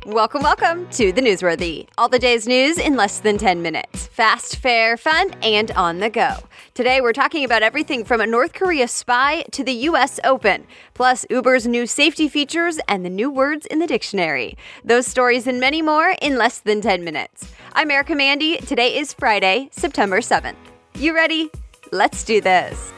Welcome to the Newsworthy. All the day's news in less than 10 minutes. Fast, fair, fun, and on the go. Today, we're talking about everything from a North Korea spy to the U.S. Open, plus Uber's new safety features and the new words in the dictionary. Those stories and many more in less than 10 minutes. I'm Erica Mandy. Today is Friday, September 7th. You ready? Let's do this.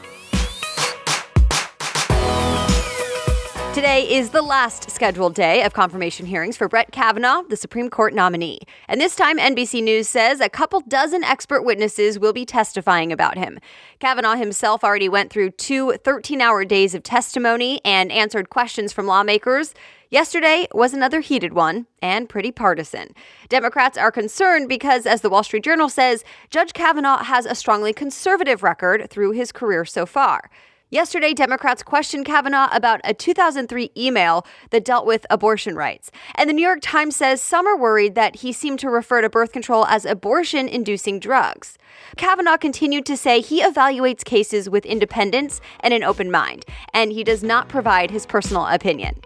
Today is the last scheduled day of confirmation hearings for Brett Kavanaugh, the Supreme Court nominee. And this time, NBC News says a couple dozen expert witnesses will be testifying about him. Kavanaugh himself already went through 2 13-hour days of testimony and answered questions from lawmakers. Yesterday was another heated one and pretty partisan. Democrats are concerned because, as the Wall Street Journal says, Judge Kavanaugh has a strongly conservative record through his career so far. Yesterday, Democrats questioned Kavanaugh about a 2003 email that dealt with abortion rights. And the New York Times says some are worried that he seemed to refer to birth control as abortion-inducing drugs. Kavanaugh continued to say he evaluates cases with independence and an open mind, and he does not provide his personal opinion.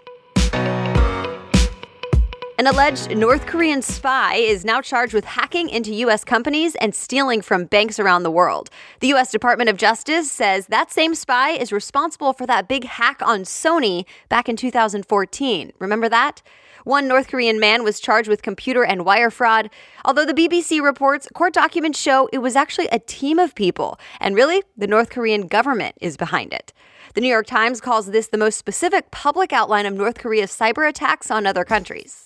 An alleged North Korean spy is now charged with hacking into U.S. companies and stealing from banks around the world. The U.S. Department of Justice says that same spy is responsible for that big hack on Sony back in 2014. Remember that? One North Korean man was charged with computer and wire fraud. Although the BBC reports court documents show it was actually a team of people, and really, the North Korean government is behind it. The New York Times calls this the most specific public outline of North Korea's cyber attacks on other countries.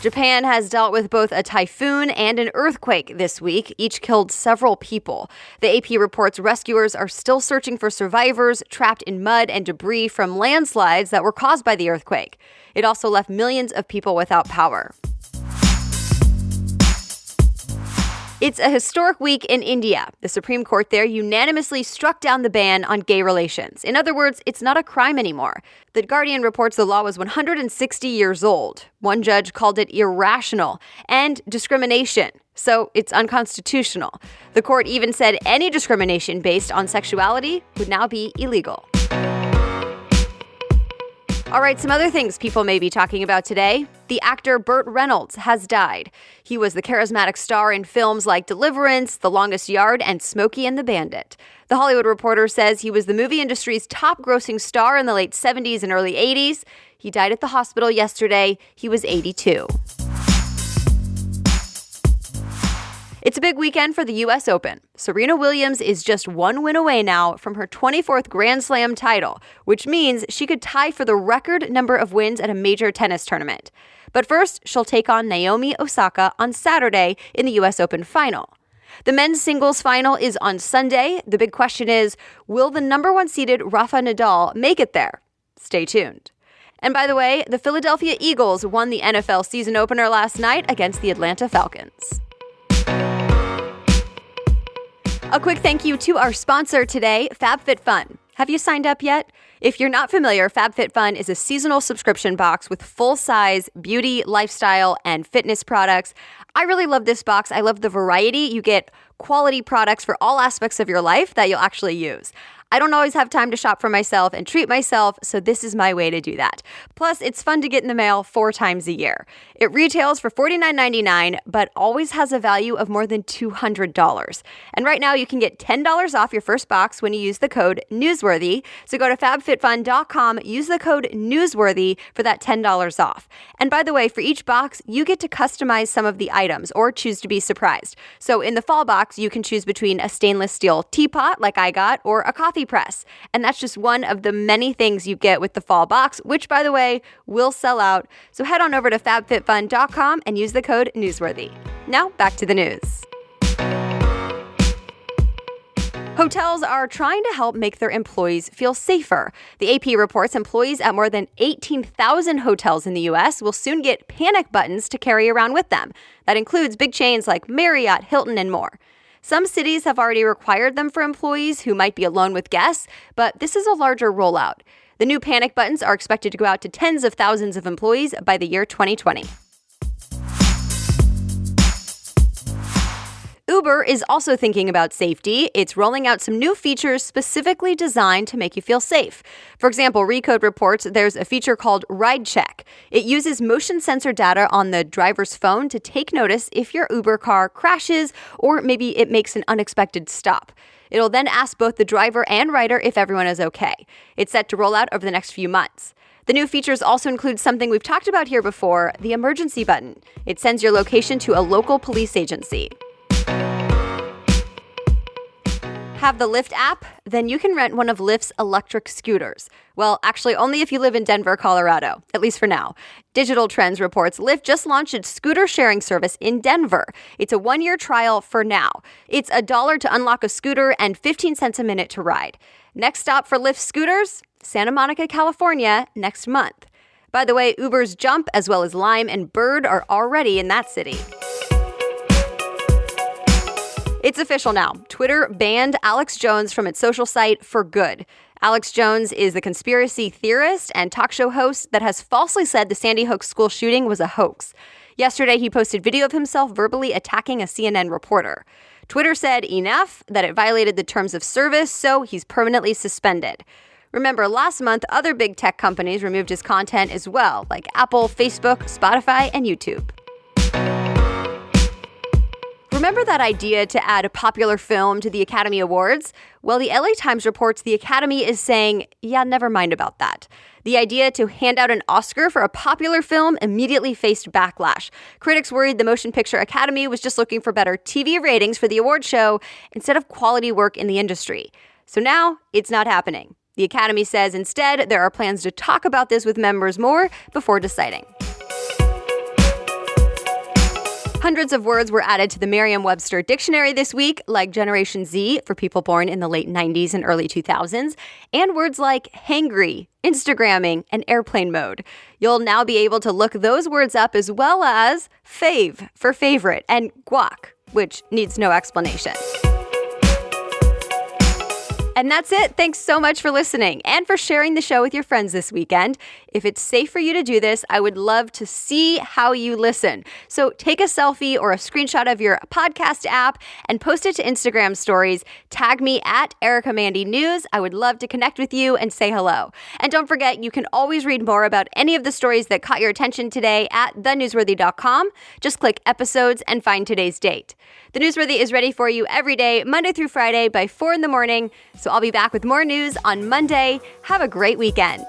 Japan has dealt with both a typhoon and an earthquake this week. Each killed several people. The AP reports rescuers are still searching for survivors trapped in mud and debris from landslides that were caused by the earthquake. It also left millions of people without power. It's a historic week in India. The Supreme Court there unanimously struck down the ban on gay relations. In other words, it's not a crime anymore. The Guardian reports the law was 160 years old. One judge called it irrational and discrimination, so it's unconstitutional. The court even said any discrimination based on sexuality would now be illegal. All right, some other things people may be talking about today. The actor Burt Reynolds has died. He was the charismatic star in films like Deliverance, The Longest Yard, and Smokey and the Bandit. The Hollywood Reporter says he was the movie industry's top-grossing star in the late 70s and early 80s. He died at the hospital yesterday. He was 82. It's a big weekend for the U.S. Open. Serena Williams is just one win away now from her 24th Grand Slam title, which means she could tie for the record number of wins at a major tennis tournament. But first, she'll take on Naomi Osaka on Saturday in the U.S. Open final. The men's singles final is on Sunday. The big question is, will the number 1 seeded Rafa Nadal make it there? Stay tuned. And by the way, the Philadelphia Eagles won the NFL season opener last night against the Atlanta Falcons. A quick thank you to our sponsor today, FabFitFun. Have you signed up yet? If you're not familiar, FabFitFun is a seasonal subscription box with full-size beauty, lifestyle, and fitness products. I really love this box. I love the variety. You get quality products for all aspects of your life that you'll actually use. I don't always have time to shop for myself and treat myself, so this is my way to do that. Plus, it's fun to get in the mail 4 times a year. It retails for $49.99, but always has a value of more than $200. And right now, you can get $10 off your first box when you use the code Newsworthy. So go to fabfitfun.com, use the code Newsworthy for that $10 off. And by the way, for each box, you get to customize some of the items or choose to be surprised. So in the fall box, you can choose between a stainless steel teapot, like I got, or a coffee press. And that's just one of the many things you get with the fall box, which, by the way, will sell out. So head on over to fabfitfun.com and use the code Newsworthy. Now, back to the news. Hotels are trying to help make their employees feel safer. The AP reports employees at more than 18,000 hotels in the U.S. will soon get panic buttons to carry around with them. That includes big chains like Marriott, Hilton, and more. Some cities have already required them for employees who might be alone with guests, but this is a larger rollout. The new panic buttons are expected to go out to tens of thousands of employees by the year 2020. Uber is also thinking about safety. It's rolling out some new features specifically designed to make you feel safe. For example, Recode reports there's a feature called Ride Check. It uses motion sensor data on the driver's phone to take notice if your Uber car crashes or maybe it makes an unexpected stop. It'll then ask both the driver and rider if everyone is okay. It's set to roll out over the next few months. The new features also include something we've talked about here before, the emergency button. It sends your location to a local police agency. Have the Lyft app? Then you can rent one of Lyft's electric scooters. Well, actually, only if you live in Denver, Colorado, at least for now. Digital Trends reports Lyft just launched its scooter sharing service in Denver. It's a 1-year trial for now. It's $1 to unlock a scooter and 15 cents a minute to ride. Next stop for Lyft Scooters? Santa Monica, California, next month. By the way, Uber's Jump, as well as Lime and Bird, are already in that city. It's official now. Twitter banned Alex Jones from its social site for good. Alex Jones is the conspiracy theorist and talk show host that has falsely said the Sandy Hook school shooting was a hoax. Yesterday, he posted video of himself verbally attacking a CNN reporter. Twitter said enough, that it violated the terms of service, so he's permanently suspended. Remember, last month, other big tech companies removed his content as well, like Apple, Facebook, Spotify, and YouTube. Remember that idea to add a popular film to the Academy Awards? Well, the LA Times reports the Academy is saying, yeah, never mind about that. The idea to hand out an Oscar for a popular film immediately faced backlash. Critics worried the Motion Picture Academy was just looking for better TV ratings for the award show instead of quality work in the industry. So now it's not happening. The Academy says instead there are plans to talk about this with members more before deciding. Hundreds of words were added to the Merriam-Webster dictionary this week, like Generation Z for people born in the late 90s and early 2000s, and words like hangry, Instagramming, and airplane mode. You'll now be able to look those words up as well as fave for favorite and guac, which needs no explanation. And that's it. Thanks so much for listening and for sharing the show with your friends this weekend. If it's safe for you to do this, I would love to see how you listen. So take a selfie or a screenshot of your podcast app and post it to Instagram stories. Tag me at Erica Mandy News. I would love to connect with you and say hello. And don't forget, you can always read more about any of the stories that caught your attention today at thenewsworthy.com. Just click episodes and find today's date. The Newsworthy is ready for you every day, Monday through Friday by 4 in the morning. So I'll be back with more news on Monday. Have a great weekend.